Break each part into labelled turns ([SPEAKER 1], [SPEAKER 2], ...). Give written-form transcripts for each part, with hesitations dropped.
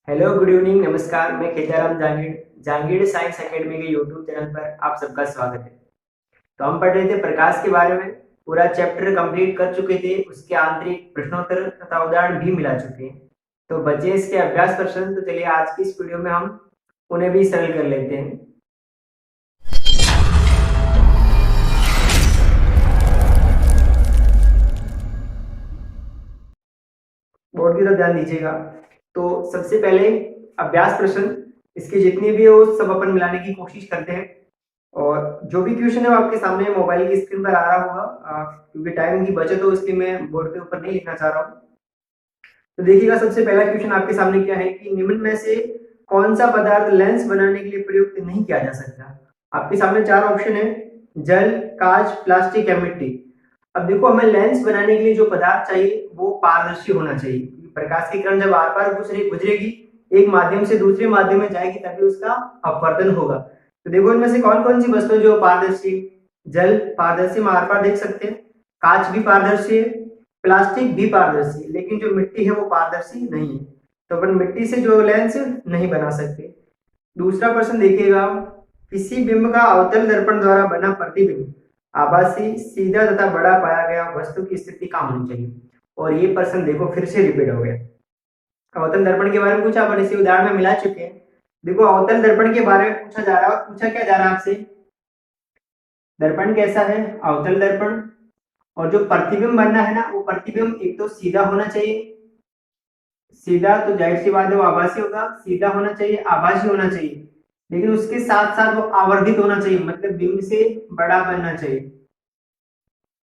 [SPEAKER 1] Hello, good evening, नमस्कार। मैं Khetaram Jahangir science academy के यूट्यूब चैनल पर आप सबका स्वागत है। तो हम पढ़ रहे थे प्रकाश के बारे में। पूरा चैप्टर कंप्लीट कर चुके थे, उसके आंतरिक प्रश्नोत्तर तथा उदाहरण भी मिला चुके हैं। तो बचे इसके अभ्यास प्रश्न। तो चलिए आज की इस वीडियो में हम उन्हें भी सरल कर लेते हैं। बोर्ड की तरफ ध्यान दीजिएगा। तो सबसे पहले अभ्यास प्रश्न, इसके जितने भी हो सब अपन मिलाने की कोशिश करते हैं। और जो भी क्वेश्चन है वो आपके सामने मोबाइल की स्क्रीन पर आ रहा होगा। क्योंकि टाइम की बचत हो इसलिए मैं बोर्ड के ऊपर नहीं लिखना चाह रहा हूँ। तो देखिएगा, सबसे पहला क्वेश्चन आपके सामने क्या है कि निम्न में से कौन सा पदार्थ लेंस बनाने के लिए प्रयुक्त नहीं किया जा सकता। आपके सामने चार ऑप्शन है: जल, कांच, प्लास्टिक या मिट्टी। अब देखो, हमें लेंस बनाने के लिए जो पदार्थ चाहिए वो पारदर्शी होना चाहिए। प्रकाश की किरण जब आर पार गुजरेगी, एक माध्यम से दूसरे माध्यम में जाएगी, तभी उसका अपवर्तन होगा। तो देखो, इनमें से कौन कौन सी वस्तुएं जो पारदर्शी? जल पारदर्शी में आर पार देख सकते हैं, कांच भी पारदर्शी है, प्लास्टिक भी पारदर्शी है, लेकिन जो मिट्टी है वो पारदर्शी नहीं है। तो अपन मिट्टी से जो लेंस नहीं बना सकते। दूसरा प्रश्न देखिएगा, किसी बिंब का अवतल दर्पण द्वारा बना प्रतिबिंब आभासी, सीधा तथा बड़ा पाया गया वस्तु की स्थिति कहाँ होनी चाहिए। और ये प्रश्न देखो फिर से रिपीट हो गया। अवतल दर्पण के बारे में पूछा, अपन इसी उदाहरण में मिला चुके हैं। देखो, अवतल दर्पण के बारे में पूछा जा रहा है। पूछा क्या जा रहा है आपसे? दर्पण कैसा है? अवतल दर्पण। और जो प्रतिबिंब बनना है ना, वो प्रतिबिंब एक तो सीधा होना चाहिए। सीधा तो जाहिर सी बात है वो आभासी होगा। सीधा होना चाहिए, आभासी होना चाहिए, लेकिन उसके साथ साथ वो आवर्धित होना चाहिए, मतलब बिंब से बड़ा बनना चाहिए।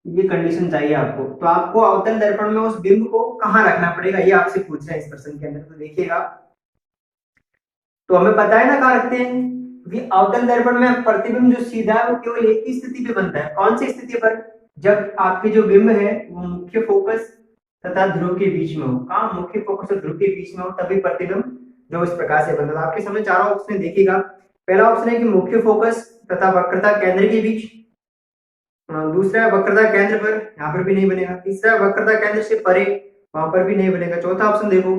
[SPEAKER 1] ये कंडीशन चाहिए आपको। तो आपको अवतल दर्पण में उस बिंब को कहाँ रखना पड़ेगा, ये आपसे पूछ रहा है इस प्रश्न के अंदर। तो देखिएगा, तो हमें पता है ना कहाँ रखते हैं। क्योंकि अवतल दर्पण में प्रतिबिंब जो सीधा है वो केवल एक ही स्थिति पे बनता है। कौन सी स्थिति पर? जब आपके जो बिंब है वो मुख्य फोकस तथा ध्रुव के बीच में हो। कहाँ? मुख्य फोकस और ध्रुव के बीच में हो, तभी प्रतिबिंब जो इस प्रकार से बनता है। आपके सामने चारों ऑप्शन देखिएगा। पहला ऑप्शन है कि मुख्य फोकस तथा वक्रता केंद्र के बीच। दूसरा वक्रता केंद्र पर, यहाँ पर भी नहीं बनेगा। तीसरा वक्रता केंद्र से परे, वहां पर भी नहीं बनेगा। चौथा ऑप्शन देखो,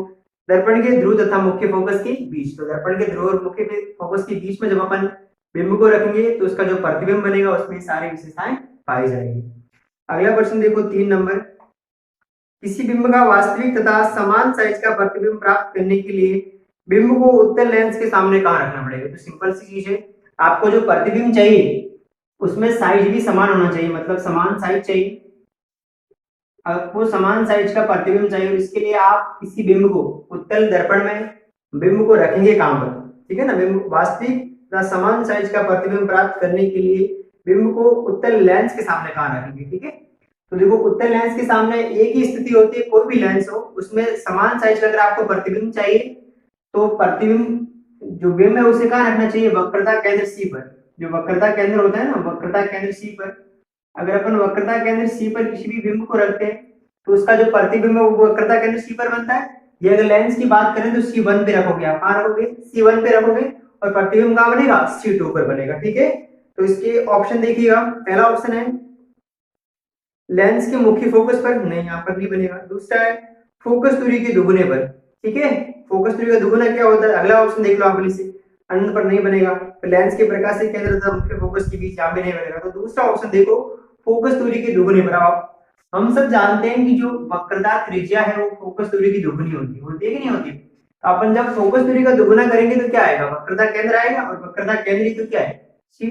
[SPEAKER 1] दर्पण के ध्रुव तथा मुख्य फोकस के बीच। तो दर्पण के ध्रुव और मुख्य फोकस के बीच में जब अपन बिंब को रखेंगे तो उसका जो प्रतिबिंब बनेगा उसमें सारी विशेषताएं पाई जाएगी। अगला प्रश्न देखो, 3 नंबर। किसी बिंब का वास्तविक तथा समान साइज का प्रतिबिंब प्राप्त करने के लिए बिंब को उत्तल लेंस के सामने कहाँ रखना पड़ेगा। तो सिंपल सी चीज है, आपको जो प्रतिबिंब चाहिए उसमें साइज भी समान होना चाहिए, मतलब समान साइज चाहिए। आपको समान साइज का प्रतिबिंब चाहिए, और इसके लिए आप किसी बिंब को उत्तल दर्पण में बिंब को रखेंगे कहां पर? ठीक है ना। बिंब वास्तविक तथा समान साइज का प्रतिबिंब प्राप्त करने के लिए बिंब को उत्तल लेंस के सामने कहां रखेंगे? ठीक है। तो देखो, उत्तल लेंस के सामने एक ही स्थिति होती है, कोई भी लेंस हो उसमें समान साइज का अगर आपको प्रतिबिंब चाहिए तो प्रतिबिंब जो बिंब है उसे कहाँ रखना चाहिए? वक्रता केंद्र सी पर। जो वक्रता केंद्र होता है ना, वक्रता केंद्र सी पर। अगर अपन वक्रता केंद्र सी पर किसी भी बिंब को रखते हैं तो उसका जो प्रतिबिंब है वो वक्रता केंद्र सी पर बनता है। ये अगर लेंस की बात करें तो C1 पे रखोगे, आप कहाँ रखोगे? C1 पे रखोगे, और प्रतिबिंब कहाँ बनेगा? C2 पर बनेगा। ठीक है। तो इसके ऑप्शन देखिएगा। पहला ऑप्शन है लेंस के मुख्य फोकस पर, नहीं यहाँ पर नहीं बनेगा। दूसरा है फोकस दूरी के दुगुने पर। ठीक है। फोकस दूरी का दुगुना क्या होता है? अगला ऑप्शन देख लो आप से, अनंत पर नहीं बनेगा। तो लेंस के प्रकाश से केंद्र तथा मुख्य फोकस के बीच यहाँ भी नहीं बनेगा। तो दूसरा ऑप्शन देखो, फोकस दूरी के दुगुने पर। आप हम सब जानते हैं कि जो वक्रता त्रिज्या है वो फोकस दूरी की दुगुनी होती है कि नहीं होती? तो अपन जब फोकस दूरी का दुगुना करेंगे तो क्या आएगा? वक्रता केंद्र आएगा, और वक्रता केंद्र ही तो क्या है? सी।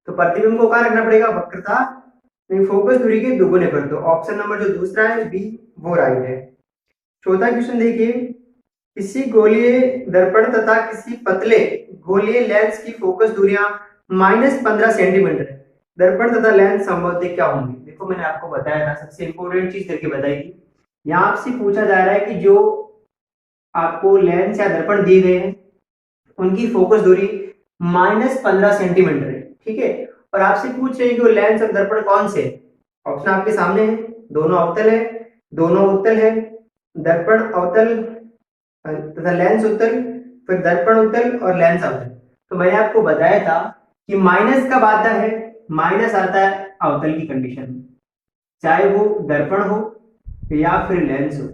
[SPEAKER 1] तो प्रतिबिंब को कहाँ रखना पड़ेगा? वक्रता फोकस दूरी के दुगुने पर। तो ऑप्शन नंबर जो दूसरा है बी, वो राइट है। चौथा क्वेश्चन देखिए, किसी गोलीय दर्पण तथा किसी पतले गोलीय लेंस की फोकस दूरियां -15 सेंटीमीटर है। दर्पण तथा लेंस संबंधित क्या होंगे? देखो, मैंने आपको बताया था, सबसे इंपॉर्टेंट चीज करके बताई थी। यहाँ आपसे पूछा जा रहा है कि जो आपको लेंस या दर्पण दिए गए हैं उनकी फोकस दूरी -15 सेंटीमीटर है। ठीक है। और आपसे पूछ रहे हैं कि वो लेंस और दर्पण कौन से? ऑप्शन आपके सामने है, दोनों अवतल है, दोनों उत्तल है, दर्पण अवतल तथा लेंस उत्तल, फिर दर्पण उत्तल और लेंस अवतल। तो मैंने आपको बताया था कि माइनस कब आता है? माइनस आता है अवतल की कंडीशन में, चाहे वो दर्पण हो या फिर लेंस हो।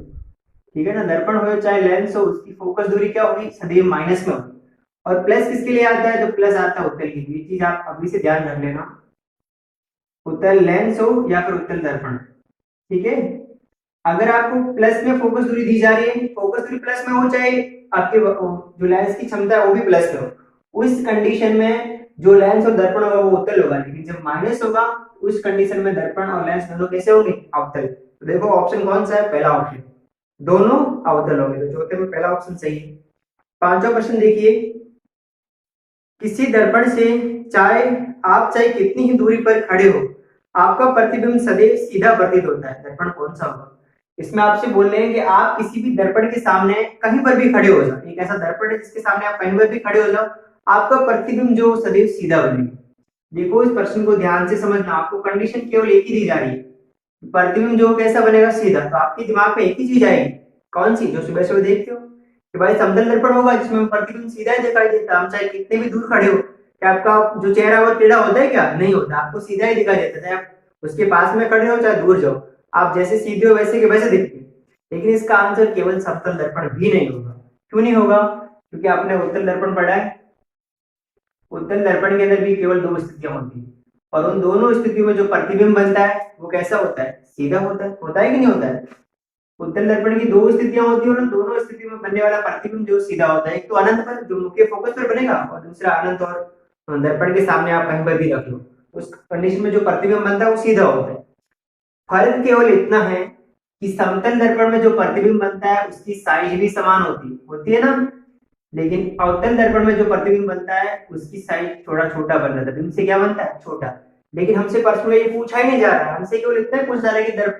[SPEAKER 1] ठीक है ना, दर्पण हो चाहे लेंस हो, उसकी फोकस दूरी क्या होगी, सदैव माइनस में होगी। और प्लस किसके लिए आता है, तो प्लस आता है उत्तल के लिए। ये चीज आप अभी से ध्यान रख लेना, उत्तल लेंस हो या फिर उत्तल दर्पण, ठीक है। अगर आपको प्लस में फोकस दूरी दी जा रही है, फोकस दूरी प्लस में हो, चाहे आपके जो लेंस की क्षमता है वो भी प्लस में हो, उस कंडीशन में जो लेंस और दर्पण होगा वो उत्तल होगा। लेकिन जब माइनस होगा, उस कंडीशन में दर्पण और लेंस दोनों कैसे होंगे, अवतल। तो देखो ऑप्शन कौन सा है, पहला ऑप्शन, दोनों अवतल होंगे। तो चौथे में पहला ऑप्शन सही है। पांचवा प्रश्न देखिए, किसी दर्पण से चाहे चाहे कितनी ही दूरी पर खड़े हो, आपका प्रतिबिंब सदैव सीधा प्रतीत होता है। दर्पण कौन सा होगा, इसमें आपसे बोल रहे हैं कि आप किसी भी दर्पण के सामने कहीं पर भी खड़े हो जाओ, एक ऐसा दर्पण है जिसके सामने आप कहीं पर भी खड़े हो जाओ, आपका प्रतिबिंब जो सदैव सीधा बनेगा। देखो इस प्रश्न को ध्यान से समझना, आपको कंडीशन केवल एक ही दी जा रही है, प्रतिबिंब जो कैसा बनेगा, सीधा। तो आपके दिमाग में एक ही चीज आएगी, कौन सी, जो सुबह सुबह देखते हो कि भाई समतल दर्पण होगा जिसमें प्रतिबिंब सीधा ही दिखाई देता है, हम चाहे कितने भी दूर खड़े हो, क्या आपका जो चेहरा वो टेढ़ा होता है, क्या नहीं होता, आपको सीधा ही दिखाई देता है, आप उसके पास में खड़े हो चाहे दूर जाओ, आप जैसे सीधे हो वैसे के वैसे दिखते हैं। लेकिन इसका आंसर केवल समतल दर्पण भी नहीं होगा। क्यों नहीं होगा, क्योंकि आपने उत्तल दर्पण पढ़ा है, उत्तल दर्पण के अंदर भी केवल दो स्थितियां होती है, और उन दोनों स्थितियों में जो प्रतिबिंब बनता है वो कैसा होता है, सीधा होता है कि नहीं होता है। उत्तल दर्पण की दो स्थितियां होती है और उन दोनों स्थितियों में बनने वाला प्रतिबिंब जो सीधा होता है, एक तो अनंत पर जो मुख्य फोकस पर बनेगा, और दूसरा अनंत और दर्पण के सामने आप कहीं पर भी रख लो, उस कंडीशन में जो प्रतिबिंब बनता है वो सीधा होता है। फर्क केवल इतना है कि समतल दर्पण में जो प्रतिबिंब बनता है उसकी साइज भी समान होती है ना, लेकिन अवतल दर्पण में जो प्रतिबिंब बनता है उसकी साइज थोड़ा छोटा बन रहा है, बिंब से क्या बनता है, छोटा। लेकिन हमसे प्रश्न में ये पूछा ही नहीं जा रहा है, हमसे केवल इतना ही पूछा जा रहा है कि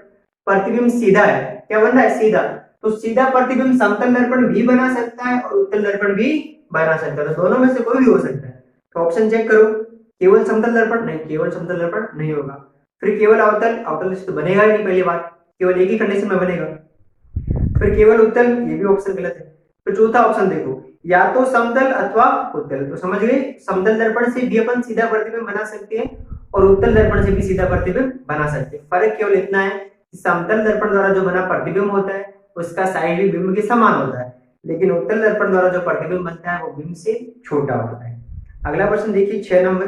[SPEAKER 1] प्रतिबिंब सीधा है, क्या बन रहा है, सीधा। तो सीधा प्रतिबिंब समतल दर्पण भी बना सकता है और उत्तल दर्पण भी बना सकता है, तो दोनों में से कोई भी हो सकता है। तो ऑप्शन चेक करो, केवल समतल दर्पण नहीं, केवल समतल दर्पण नहीं होगा। फिर केवल अवतल, अवतल तो बनेगा ही नहीं, पहली बात, केवल एक ही कंडीशन में बनेगा। फिर केवल उत्तल, ये भी ऑप्शन गलत है। फिर चौथा ऑप्शन देखो, या तो समतल अथवा उत्तल। तो समझ गए, समतल दर्पण से भी अपन सीधा प्रतिबिंब बना सकते हैं और उत्तल दर्पण से भी सीधा प्रतिबिंब बना सकते हैं। फर्क केवल इतना है कि समतल दर्पण द्वारा जो बना प्रतिबिंब होता है उसका साइज भी बिंब के समान होता है, लेकिन उत्तल दर्पण द्वारा जो प्रतिबिंब बनता है वो बिंब से छोटा होता है। अगला प्रश्न देखिए 6 नंबर,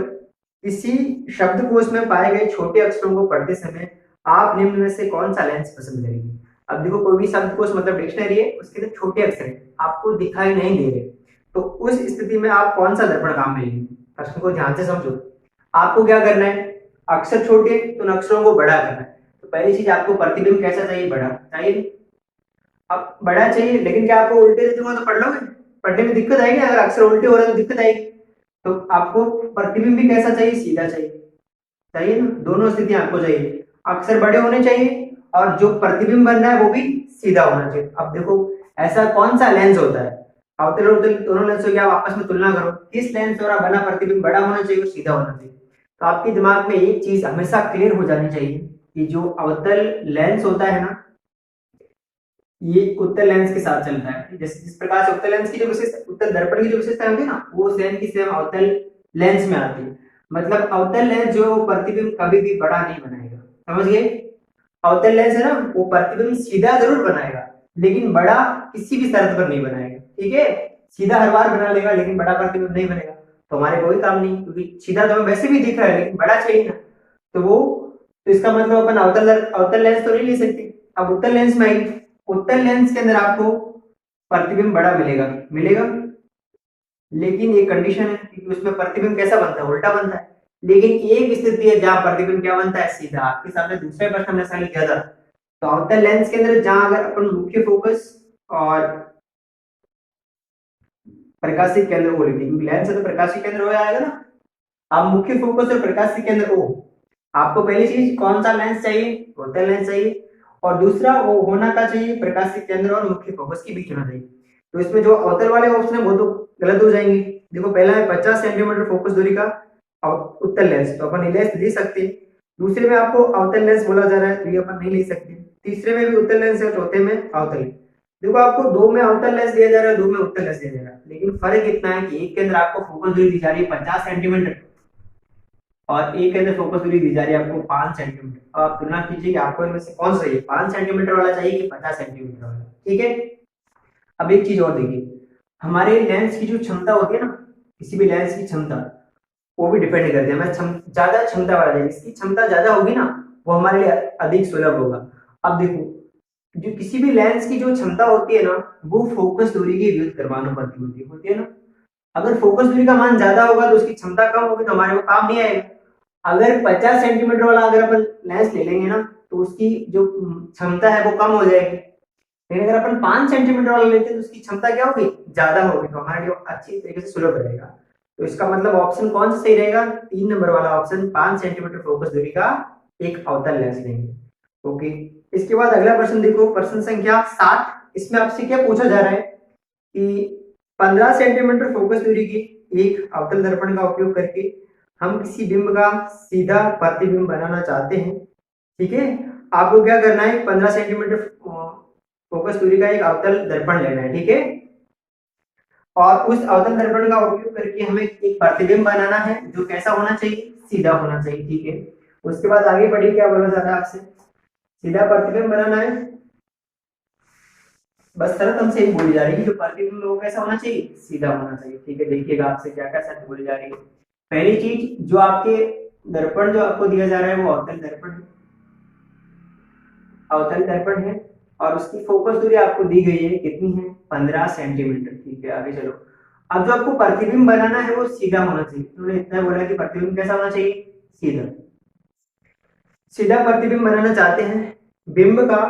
[SPEAKER 1] किसी शब्दकोश में पाए गए छोटे अक्षरों को पढ़ते समय आप निम्न में से कौन सा लेंस पसंद करेंगे। अब देखो कोई भी शब्दकोश मतलब डिक्शनरी है, उसके अंदर छोटे अक्षर है, आपको दिखाई नहीं दे रहे, तो उस स्थिति में आप कौन सा दर्पण काम में लेंगे। प्रश्न को ध्यान से समझो, आपको क्या करना है, अक्षर छोटे तो उन अक्षरों को बड़ा करना है। तो पहली चीज आपको प्रतिबिंब कैसा चाहिए, बड़ा चाहिए। अब बड़ा चाहिए, लेकिन क्या आपको उल्टे दे दूंगा तो पढ़ लोगे, पढ़ने में दिक्कत आएगी, अगर अक्षर उल्टे हो रहे हैं तो दिक्कत आएगी। तो आपको प्रतिबिंब भी कैसा चाहिए, सीधा चाहिए, चाहिए ना, दोनों स्थितियां आपको चाहिए, अक्षर बड़े होने चाहिए और जो प्रतिबिंब बन रहा है वो भी सीधा होना चाहिए। अब देखो ऐसा कौन सा लेंस होता है, अवतल और उत्तल दोनों लेंस की आप आपस में तुलना करो, किस लेंस द्वारा बना प्रतिबिंब बड़ा होना चाहिए और सीधा होना चाहिए। तो आपके दिमाग में एक चीज हमेशा क्लियर हो जानी चाहिए कि जो अवतल लेंस होता है ना, ये उत्तल लेंस के साथ चलता है। जैसे जिस प्रकार से उत्तल लेंस की जो विशेषता, उत्तल दर्पण की जो विशेषता होती है ना, वो सेम की सेम अवतल लेंस में आती है। मतलब अवतल लेंस जो प्रतिबिंब कभी भी बड़ा नहीं बनाएगा, समझ गए। अवतल लेंस है ना, वो प्रतिबिंब सीधा जरूर बनाएगा लेकिन बड़ा किसी भी शर्त पर नहीं बनाएगा, ठीक है। सीधा हर बार बना लेगा लेकिन बड़ा प्रतिबिंब नहीं बनेगा, तो हमारे कोई काम नहीं, क्योंकि सीधा तो हमें वैसे भी दिख रहा है लेकिन बड़ा चाहिए ना। तो वो, तो इसका मतलब अपन अवतल लेंस तो नहीं ले सकते। अब उत्तल लेंस में आई, उत्तल लेंस के अंदर आपको प्रतिबिंब बड़ा मिलेगा, मिलेगा, लेकिन एक कंडीशन है कि उसमें प्रतिबिंब कैसा बनता है, उल्टा बनता है। लेकिन एक स्थिति है जहां प्रतिबिंब क्या बनता है, सीधा। आपके सामने दूसरे प्रश्न हमने सही किया था, तो अवतल लेंस के अंदर जहां अगर अपन मुख्य फोकस और प्रकाशिक केंद्र को लिखते हैं, क्योंकि लेंस है तो प्रकाशिक केंद्र हो जाएगा ना। अब मुख्य फोकस और प्रकाशिक केंद्र ओ, आपको पहली चीज कौन सा लेंस चाहिए, उत्तल लेंस चाहिए, और दूसरा वो होना क्या चाहिए, प्रकाशिक केंद्र और मुख्य फोकस के बीच होना चाहिए। तो इसमें जो अवतल वाले ऑप्शन है वो तो गलत हो जाएंगे। देखो पहला है 50 सेंटीमीटर फोकस दूरी का उत्तल लेंस, तो अपन लेंस ले सकते हैं। दूसरे में आपको अवतल लेंस बोला जा रहा है, तो ये अपन नहीं ले सकते। तीसरे में भी उत्तल लेंस है, चौथे में अवतल। देखो आपको दो में अवतल लेंस दिया जा रहा है, दो में उत्तल लेंस दिया जा रहा है, लेकिन फर्क इतना है कि एक के अंदर आपको फोकस दूरी दी जा रही है 50 सेंटीमीटर और एक के अंदर फोकस दूरी दी जा रही है आपको 5 सेंटीमीटर। अब आप तुलना कीजिए कि आपको इनमें से कौन सा चाहिए, 5 सेंटीमीटर वाला चाहिए कि 50 सेंटीमीटर वाला, ठीक है। अब एक चीज और देखिए, हमारे लेंस की जो क्षमता होती है ना, किसी भी लेंस की क्षमता, वो भी डिपेंड करती है। हमें ज्यादा क्षमता वाला चाहिए, इसकी क्षमता ज्यादा होगी ना, वो हमारे लिए अधिक सुलभ होगा। अब देखो, जो किसी भी लेंस की जो क्षमता होती है ना, वो फोकस दूरी के विरुद्ध कर्मानुपाती होती है ना। अगर फोकस दूरी का मान ज्यादा होगा तो उसकी क्षमता कम होगी, तो हमारे को काम नहीं आएगा। अगर 50 सेंटीमीटर वाला अगर अपन लेंस ले लेंगे ना, तो उसकी जो क्षमता है वो कम हो जाएगी। लेकिन अगर अपन 5 सेंटीमीटर वाला लेते हैं तो उसकी क्षमता क्या होगी, ज्यादा होगी, तो हमारे लिए अच्छी तरीके से सुलभ रहेगा। तो इसका मतलब ऑप्शन कौन सा सही रहेगा, 3 नंबर वाला ऑप्शन, 5 सेंटीमीटर फोकस दूरी का एक अवतल लेंस लेंगे। ओके, इसके बाद अगला प्रश्न देखो, प्रश्न संख्या 7। इसमें आपसे क्या पूछा जा रहा है कि 15 सेंटीमीटर फोकस दूरी की एक अवतल दर्पण का उपयोग करके हम किसी बिंब का सीधा प्रतिबिंब बनाना चाहते हैं, ठीक है। आपको क्या करना है, 15 सेंटीमीटर फोकस दूरी का एक अवतल दर्पण लेना है, ठीक है। और उस अवतल दर्पण का उपयोग करके हमें एक प्रतिबिंब बनाना है जो कैसा होना चाहिए, सीधा होना चाहिए, ठीक है। उसके बाद आगे बढ़िए, क्या बोला जा रहा है आपसे, सीधा प्रतिबिंब बनाना है। बस शर्त हमसे यही बोली जा रही है कि जो प्रतिबिंब वो कैसा होना चाहिए, सीधा होना चाहिए, ठीक है। देखिएगा आपसे क्या क्या शर्त बोली जा रही है। पहली चीज, जो आपके दर्पण जो आपको दिया जा रहा है वो अवतल दर्पण है, अवतल दर्पण है, और उसकी फोकस दूरी आपको दी गई है, कितनी है, 15 सेंटीमीटर, ठीक है। आगे चलो, अब जो आपको प्रतिबिंब बनाना है वो सीधा होना चाहिए। उन्होंने इतना बोला कि प्रतिबिंब कैसा होना चाहिए, सीधा। सीधा प्रतिबिंब बनाना चाहते हैं, बिंब का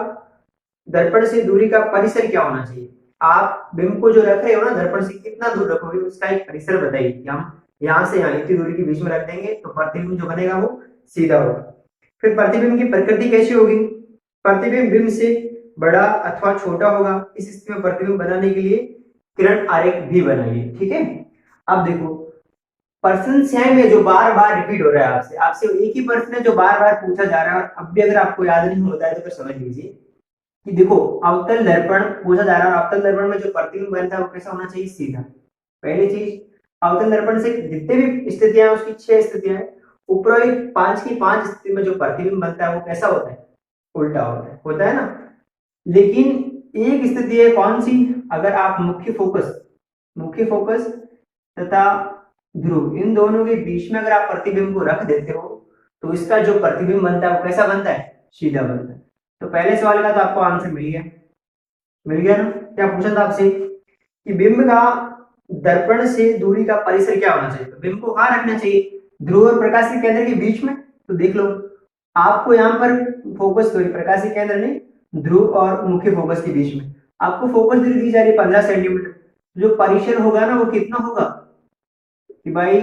[SPEAKER 1] दर्पण से दूरी का परिसर क्या होना चाहिए। आप बिंब को जो रख रहे हो ना, दर्पण से कितना दूर रखोगे, उसका एक परिसर बताइए। हम यहाँ से यहाँ इतनी दूरी के बीच में रख देंगे तो प्रतिबिंब जो बनेगा वो सीधा होगा। फिर प्रतिबिंब की प्रकृति कैसी होगी, प्रतिबिंब बिंब से बड़ा अथवा छोटा होगा। इस स्थिति में प्रतिबिंब बनाने के लिए किरण आरेख भी बनाइए, ठीक है। अब देखो, प्रश्न 6 में जो बार बार रिपीट हो रहा है, आपसे आपसे एक ही प्रश्न है जो बार बार पूछा जा रहा है, और अब भी अगर आपको याद नहीं होता है तो फिर समझ लीजिए कि देखो, अवतल दर्पण पूछा जा रहा है, अवतल दर्पण में जो प्रतिबिंब बनता है वो कैसा होना चाहिए, सीधा। पहली चीज, अवतल दर्पण से जितने भी स्थितियां हैं उसकी 6 स्थितियां हैं, ऊपरी 5 की 5 स्थिति में जो प्रतिबिंब बनता है वो कैसा होता है, उल्टा होता है ना। लेकिन एक स्थिति है कौन सी, अगर आप मुख्य फोकस तथा ध्रुव, इन दोनों के बीच में अगर आप प्रतिबिंब को रख देते हो तो इसका जो प्रतिबिंब बनता है वो कैसा बनता है, सीधा बनता है। तो पहले सवाल का तो आपको आंसर मिल गया ना। क्या पूछा था आपसे कि बिंब का दर्पण से दूरी का परिसर क्या होना चाहिए, तो बिंब को कहाँ रखना चाहिए, ध्रुव और प्रकाश के केंद्र के बीच में। तो देख लो, आपको यहाँ पर फोकस दूरी, प्रकाश के केंद्र नहीं, ध्रुव और मुख्य फोकस के बीच में आपको फोकस दूरी दी जा रही है 15 सेंटीमीटर। जो परिसर होगा ना वो कितना होगा कि भाई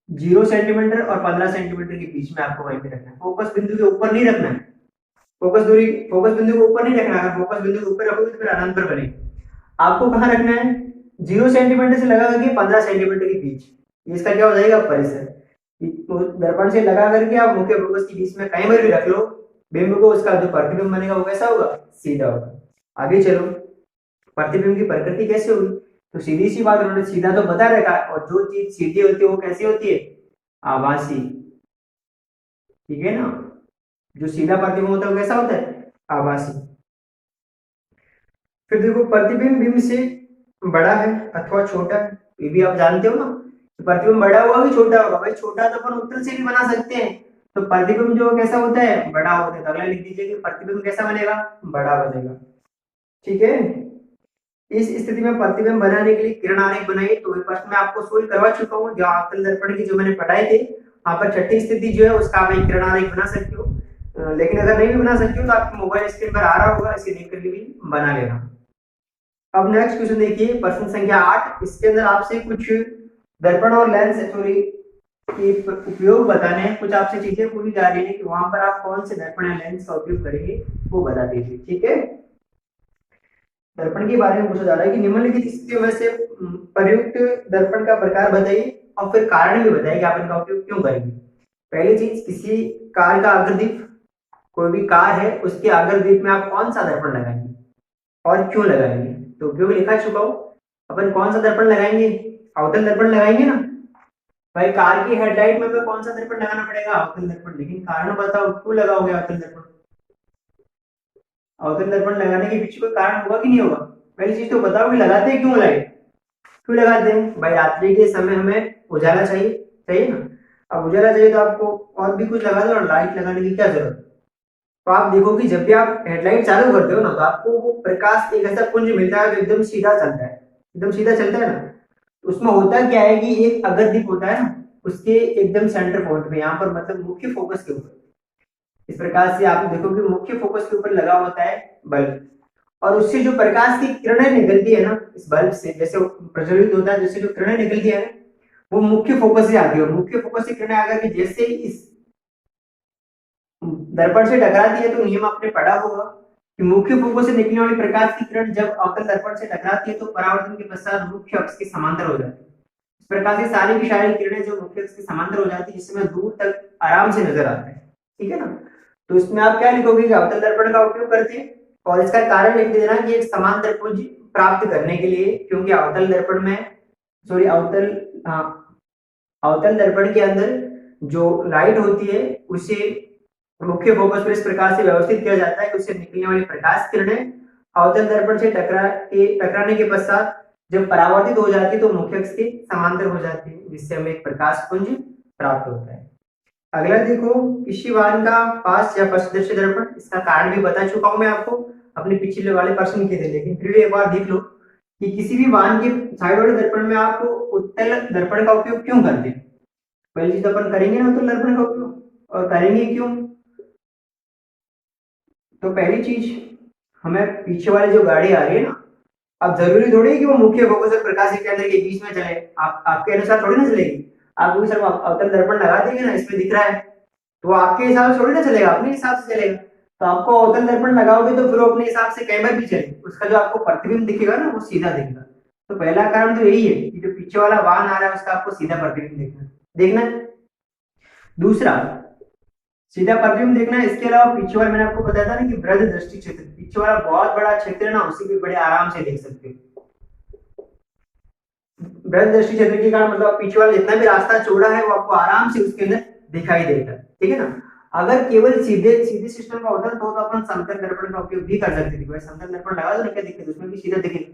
[SPEAKER 1] 0 सेंटीमीटर और 15 सेंटीमीटर के बीच में आपको वहीं पे रखना है। फोकस बिंदु के ऊपर नहीं रखना है, फोकस बिंदु के ऊपर नहीं रखना है। अगर फोकस बिंदु के ऊपर रखोगे तो फिर अनंतर बनेगी। आपको कहाँ रखना है, 0 सेंटीमीटर से लगा करके 15 सेंटीमीटर के बीच, इसका क्या हो जाएगा, परिसर। दर्पण से लगा करके आप मुख्य फोकस के बीच में कहीं पर भी रख लो बिंब को, उसका जो प्रतिबिंब बनेगा वो कैसा होगा, सीधा होगा। आगे चलो, प्रतिबिंब की प्रकृति कैसे होगी, तो सीधी सी बात, उन्होंने सीधा तो बता रखा है, और जो चीज सीधी होती है वो कैसी होती है, आभासी, ठीक है ना। जो सीधा प्रतिबिंब होता है वो कैसा होता है, आभासी। फिर देखो, प्रतिबिंब बिंब से बड़ा है अथवा छोटा है, ये भी आप जानते हो ना, तो प्रतिबिंब बड़ा होगा कि छोटा होगा, भाई छोटा तो अपन उत्तल से भी बना सकते हैं। तो प्रतिबिंब जो कैसा होता है, बड़ा होता है। तो अगला लिख दीजिए कि प्रतिबिंब कैसा बनेगा, बड़ा बनेगा, ठीक है। इस स्थिति में प्रतिबिंब बनाने के लिए किरण आरेख बनाइए। तो ये प्रश्न मैं आपको सोल्व करवा चुका हूँ, जो अवतल दर्पण की जो मैंने पढ़ाई थी, वहां पर छठी स्थिति जो है उसका आप एक किरण आरेख बना सकते हो। लेकिन अगर नहीं भी बना सकते हो तो आपके मोबाइल स्क्रीन पर आ रहा होगा, इसे देख करके भी बना लेना। अब नेक्स्ट क्वेश्चन देखिए, प्रश्न संख्या 8। इसके अंदर आपसे कुछ दर्पण और लेंस सॉरी के उपयोग बताने हैं, कुछ आपसे चीजें पूछी जा रही है कि वहां पर आप कौन से दर्पण या लेंस का उपयोग करेंगे, वो बता दीजिए, ठीक है। दर्पण के बारे में पूछा जा रहा है कि निम्नलिखित स्थितियों में से प्रयुक्त दर्पण का प्रकार बताइए और फिर कारण भी बताइए कि आप इनका उपयोग क्यों करेंगे। पहली चीज, किसी कार का अग्रदीप, कोई भी कार है उसके अग्रदीप में आप कौन सा दर्पण लगाएंगे और क्यों लगाएंगे। तो उपयोग लिखा चुका हूं, अपन कौन सा दर्पण लगाएंगे, अवतल दर्पण लगाएंगे ना। भाई कार की हेडलाइट में हमें कौन सा दर्पण लगाना पड़ेगा? अवतल दर्पण। लेकिन कारण बताओ, क्यों लगाओगे अवतल दर्पण? अवतल दर्पण लगाने के पीछे कोई कारण होगा कि नहीं होगा? पहली चीज तो बताओ कि लगाते हैं क्यों लाइट? क्यों लगाते हैं भाई? रात्रि के समय हमें उजाला चाहिए, चाहिए ना। अब उजाला चाहिए तो आपको और भी कुछ लगा दो, और लाइट लगाने की क्या जरूरत है? तो आप देखो कि जब भी आप हेडलाइट चालू करते हो ना, तो आपको वो प्रकाश एक ऐसा पुंज मिलता है जो एकदम सीधा चलता है, एकदम सीधा चलता है ना। तो उसमें होता क्या है कि एक अगर दीप होता है ना, उसके एकदम सेंटर पॉइंट पे, यहाँ पर मतलब मुख्य फोकस के ऊपर, इस प्रकार से आप देखो कि मुख्य फोकस के ऊपर लगा होता है बल्ब। और उससे जो प्रकाश की किरणें निकलती है ना इस बल्ब से, जैसे वो प्रज्वलित होता है, जैसे जो किरणें निकलती है ना, वो मुख्य फोकस से आती है। और मुख्य फोकस से किरणें आकर के जैसे ही इस दर्पण से टकराती है, तो नियम आपने पढ़ा होगा कि मुख्य फोकस से निकलने वाली प्रकाश की किरण जब अवतल दर्पण से टकराती है तो परावर्तन के पश्चात मुख्य अक्ष के समांतर हो जाती है। इस प्रकार से सारी की सारी किरणें जो मुख्य अक्ष के समांतर हो जाती है, जिसमें दूर तक आराम से नजर आता है। ठीक है ना। तो इसमें आप क्या लिखोगे कि अवतल दर्पण का उपयोग करते हैं, और इसका कारण लिख देना कि एक समांतर पुंज प्राप्त करने के लिए, क्योंकि अवतल दर्पण में, सॉरी अवतल, हाँ, अवतल दर्पण के अंदर जो लाइट होती है उसे मुख्य फोकस पर इस प्रकार से व्यवस्थित किया जाता है कि उससे निकलने वाली प्रकाश किरणें अवतल दर्पण से टकराने के पश्चात जब परावर्तित हो जाती है तो मुख्य अक्ष के समांतर हो जाती है, जिससे हमें एक प्रकाश पुंज प्राप्त होता है। अगला देखो, किसी वाहन का पास या पश्चदर्शी दर्पण, इसका कारण भी बता चुका हूं मैं आपको अपने पिछले वाले प्रश्न के थे, लेकिन फिर भी एक बार देख लो कि किसी भी वाहन के साइड वाले दर्पण में आप उत्तल दर्पण का उपयोग क्यों करते हैं? पहली चीज अपन करेंगे ना उत्तल दर्पण का उपयोग, और करेंगे क्यों? तो पहली चीज, हमें पीछे वाली जो गाड़ी आ रही है ना, अब जरूरी थोड़ी है कि वो मुख्य फोकस और प्रकाश के अंदर के बीच में चले। आप आपके अनुसार थोड़ी ना चलेगी। आप भी सर अवतल दर्पण लगा देंगे ना, इसमें दिख रहा है, तो वो आपके हिसाब से थोड़ी ना चलेगा, अपने हिसाब से चलेगा। तो आपको अवतल दर्पण लगाओगे तो फिर वो अपने हिसाब से कैमरा भी चले, उसका जो आपको प्रतिबिंब दिखेगा ना वो सीधा दिखेगा। तो पहला कारण तो यही है कि जो पीछे वाला वाहन आ रहा है उसका आपको सीधा प्रतिबिंब देखना देखना है। दूसरा, सीधा प्रतिबिंब देखना है। इसके अलावा पीछे वाला, मैंने आपको बताया था ना कि वृहद दृष्टि क्षेत्र, पीछे वाला बहुत बड़ा क्षेत्र है ना, उसी भी बड़े आराम से देख सकते हो। वृहद दृष्टि क्षेत्र के कारण मतलब पीछे वाला जितना भी रास्ता चौड़ा है वो आपको आराम से उसके अंदर दिखाई देता है। ठीक है ना। अगर केवल सीधे सीधे सिस्टम का होता तो अपन समतल दर्पण का उपयोग भी कर सकते थे। समतल दर्पण लगा दो ना, क्या दिक्कत है, उसमें भी सीधा दिखेगा।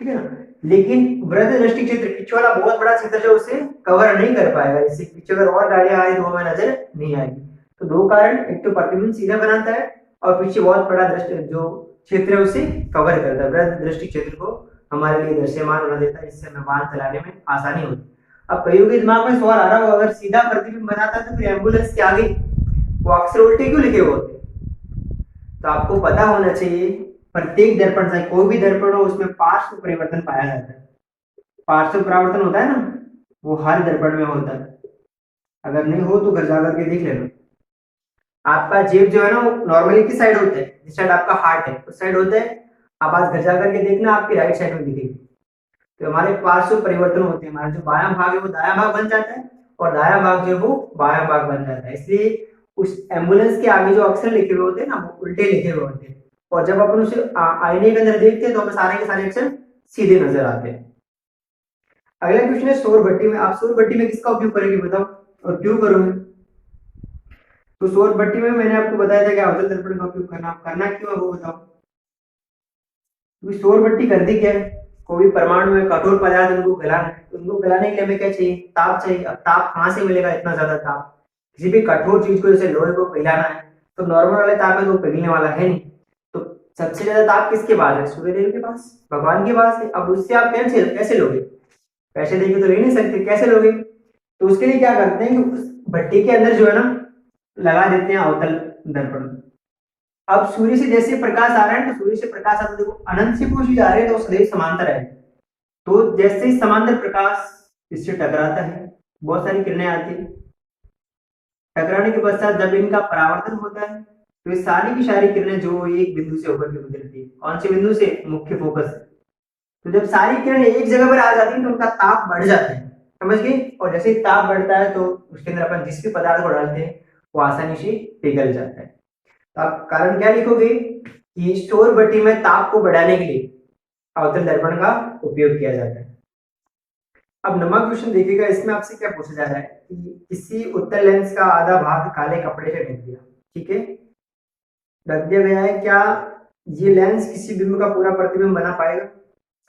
[SPEAKER 1] ठीक है ना। लेकिन वृहद दृष्टि क्षेत्र, पीछे वाला बहुत बड़ा क्षेत्र जो उसे कवर नहीं कर पाएगा, इससे पीछे अगर और गाड़ियां आए तो हमें नजर नहीं आएगी। तो दो कारण, एक तो प्रतिबिंब सीधा बनाता है, और पीछे बहुत बड़ा दृष्टि जो क्षेत्र है उसे कवर करता है। वृहद दृष्टि क्षेत्र को हमारे लिए दृश्यमान होना देता है, जिससे हमें वाहन चलाने में आसानी होती है। अब कईयों के दिमाग में सवाल आ रहा होगा, अगर सीधा प्रतिबिंब बनाता है तो फिर एम्बुलेंस के आगे वो अक्सर उल्टे क्यों लिखे हुए होते? तो आपको पता होना चाहिए, प्रत्येक दर्पण, चाहे कोई भी दर्पण हो, उसमें पार्श्व परिवर्तन पाया जाता है। पार्श्व परावर्तन होता है ना, वो हर दर्पण में होता है। अगर नहीं हो तो घर जाकर के देख लेना। आपका जेब जो है ना वो नॉर्मली किस साइड होता है? जिस साइड आपका हार्ट है उस साइड होता है। आप आज घर जाकर के देखना, आपकी राइट साइड में दिखेगी। तो हमारे पार्श्व परिवर्तन होते हैं, हमारा जो बायां भाग है वो दायां भाग बन जाता है, और दायां भाग जो है वो बायां भाग बन जाता है। इसलिए उस एम्बुलेंस के आगे जो अक्षर लिखे हुए होते हैं ना वो उल्टे लिखे हुए होते हैं, और जब अपन उसे आईने के अंदर देखते हैं तो हमें सारे के सारे अक्षर सीधे नजर आते हैं। अगला क्वेश्चन है सौर भट्टी में। आप सौर भट्टी में किसका उपयोग करेंगे बताओ, और क्यों करोगे? तो सौर भट्टी में मैंने आपको बताया था कि अवतल दर्पण का उपयोग करना क्यों है वो बताओ। क्योंकि सौर भट्टी करती क्या है, कोई परमाणु में कठोर पदार्थ उनको गलाना है, तो उनको गलाने के लिए हमें क्या चाहिए? ताप चाहिए। अब ताप कहाँ से मिलेगा इतना ज्यादा ताप? किसी भी कठोर चीज को, जैसे लोहे को पिघलाना है, तो नॉर्मल वाले ताप में तो पिघलने वाला है नहीं। तो सबसे ज्यादा ताप किसके पास है? सूर्यदेव के पास, भगवान के पास है। अब उससे आप कैसे कैसे लोगे? पैसे देके तो ले नहीं सकते, कैसे लोगे? तो उसके लिए क्या करते हैं कि उस भट्टी के अंदर जो है ना लगा देते हैं अवतल दर्पण। अब सूर्य से जैसे प्रकाश आ रहा है, तो सूर्य से प्रकाश आता है, देखो अनंत से कोई चीज आ रही है तो वो सदैव समांतर है। तो जैसे ही समांतर प्रकाश इससे टकराता है, बहुत सारी किरणें आती है, टकराने के पश्चात जब इनका परावर्तन होता है तो ये सारी की सारी किरणें जो एक बिंदु से होकर के गुजरती है, कौन से बिंदु से? मुख्य फोकस से। तो जब सारी किरणें एक जगह पर आ जाती है तो उनका ताप बढ़ जाता है, समझ गए? और जैसे ही ताप बढ़ता है तो उसके अंदर अपन जिस भी पदार्थ को डालते हैं वो आसानी से पिघल जाता है। तो आप कारण क्या लिखोगे कि सौर भट्टी में ताप को बढ़ाने के लिए अवतल दर्पण का उपयोग किया जाता है। अब नंबर क्वेश्चन देखिएगा, इसमें आपसे क्या पूछा जा रहा है कि किसी उत्तल लेंस का आधा भाग काले कपड़े से ढक दिया, ठीक है, ढक दिया गया है, क्या ये लेंस किसी बिंब का पूरा प्रतिबिंब बना पाएगा?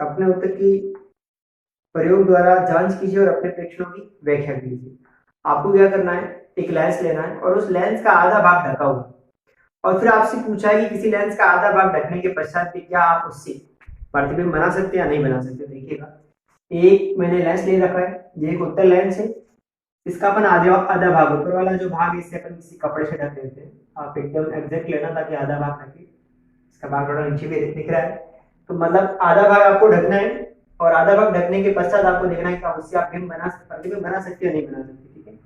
[SPEAKER 1] अपने उत्तर की प्रयोग द्वारा जांच कीजिए और अपने प्रेक्षणों की व्याख्या कीजिए। आपको क्या करना है, एक लेंस लेना है और उस लेंस का आधा भाग ढका हुआ, और फिर आपसे पूछा है कि किसी लेंस का आधा भाग ढकने के पश्चात भी क्या आप उससे प्रतिबिंब बना सकते हैं या नहीं बना सकते। देखिएगा, एक मैंने लेंस ले रखा है, ये एक उत्तल लेंस है, इसका अपन आधा आधा भाग, ऊपर वाला जो भाग है इसे अपन किसी कपड़े से ढक देते हैं। आप एकदम एग्जैक्ट लेना ताकि आधा भाग ढके, इसका भाग थोड़ा नीचे भी दिख रहा है, तो मतलब आधा भाग आपको ढकना है, और आधा भाग ढकने के पश्चात आपको देखना है कि उससे आप बिंब बना प्रतिबिंब बना सकते हो नहीं बना सकते, ठीक है।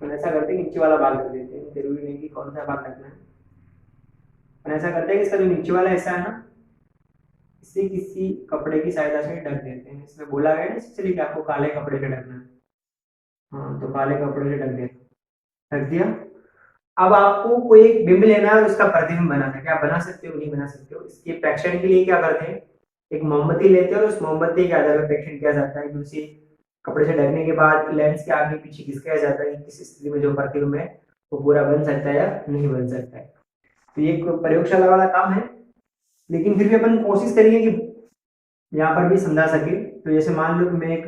[SPEAKER 1] तो ऐसा करते हैं, नीचे वाला भाग ढक देते हैं, जरूरी नहीं कि कौन सा भाग ढकना है। ऐसा करते हैं कि इसका जो नीचे वाला हिस्सा है ना, इसे किसी कपड़े की सहायता से ढक देते हैं। इसमें बोला गया है इसलिए कि आपको काले कपड़े से ढकना है, हाँ तो काले कपड़े से ढक देना, ढक दिया। अब आपको कोई एक बिंब लेना है और उसका प्रतिबिंब बनाना है, क्या बना सकते हो नहीं बना सकते हो। इसके प्रेक्षण के लिए क्या करते हैं, एक मोमबत्ती लेते हैं और उस मोमबत्ती के आधार पर प्रेक्षण किया जाता है कि उसे कपड़े से ढकने के बाद लेंस के आगे पीछे खिसकाया जाता है कि किस स्थिति में जो प्रतिबिंब है वो पूरा बन सकता है या नहीं बन सकता है। तो ये एक प्रयोगशाला वाला काम है, लेकिन फिर भी अपन कोशिश करेंगे कि यहाँ पर भी समझा सके। तो जैसे मान लो कि मैं एक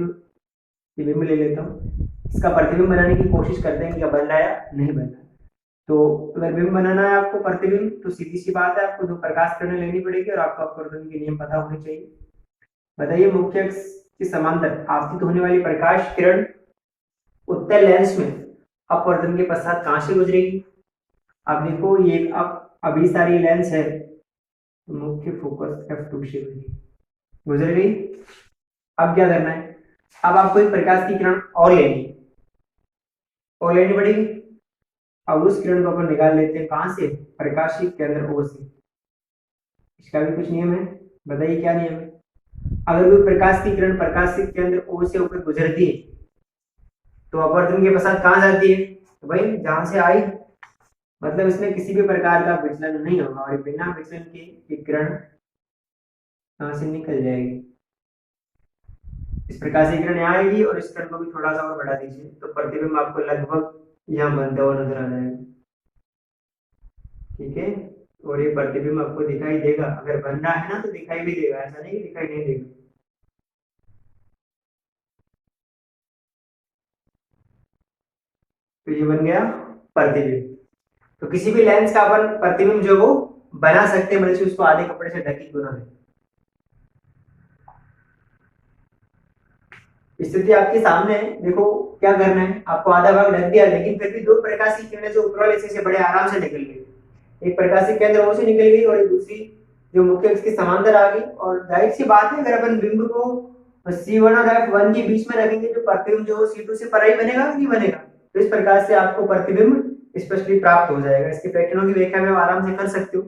[SPEAKER 1] बिंब ले लेता हूँ, इसका प्रतिबिंब बनाने की कोशिश करते हैं कि बन रहा है या नहीं बन रहा है। तो अगर बिंब बनाना है आपको प्रतिबिंब, तो सीधी सी बात है, आपको दो प्रकाश किरणें लेनी पड़ेगी और आपको अपवर्तन के नियम पता होने चाहिए। बताइए, मुख्य अक्ष के समांतर आपतित होने वाली प्रकाश किरण उत्तल लेंस में अपवर्तन के पश्चात कहां से गुजरेगी? आप देखो, ये एक अभिसारी लेंस है, मुख्य फोकस F2 से गुजर गई। अब क्या करना है, अब आपको एक प्रकाश की किरण और लेनी पड़ेगी। अब उस किरण को अपन निकाल लेते हैं कहां से, प्रकाशिक केंद्र O से। इसका भी कुछ नियम है, बताइए क्या नियम है। अगर कोई प्रकाश की किरण प्रकाशिक केंद्र O से होकर गुजरती है तो अपवर्तन के पश्चात कहां जाती है, तो भाई जहां से आई, मतलब इसमें किसी भी प्रकार का विचलन नहीं होगा और बिना विचलन के किरण कहां से निकल जाएगी। इस प्रकार से किरण यहाँ आएगी और इस किरण को भी थोड़ा सा और बढ़ा दीजिए तो प्रतिबिंब आपको लगभग यहाँ बनता हुआ नजर आ जाएगा, ठीक है। और ये प्रतिबिंब आपको दिखाई देगा, अगर बन रहा है ना तो दिखाई भी देगा, ऐसा नहीं कि दिखाई नहीं देगा। तो ये बन गया प्रतिबिंब। तो किसी भी लेंस का अपन प्रतिबिंब जो वो बना सकते हैं, मतलब उसको आधे कपड़े से ढकी क्यों ना दे। स्थिति आपके सामने है, देखो क्या करना है, आपको आधा भाग ढक दिया, लेकिन फिर भी दो प्रकाश की किरणें जो ऊपर वाले हिस्से से बड़े आराम से निकल गई। एक प्रकाशिक केंद्र O से निकल गई और एक दूसरी जो मुख्य अक्ष के समांतर आ गई। और जाहिर सी बात है, अगर अपन बिंब को C1 और F1 के बीच में रखेंगे तो प्रतिबिंब जो C2 से परा ही बनेगा कि नहीं बनेगा। तो इस प्रकार से आपको प्रतिबिंब स्पष्टली प्राप्त हो जाएगा। इसके पैटर्नों की व्याख्या में आराम से कर सकते हो।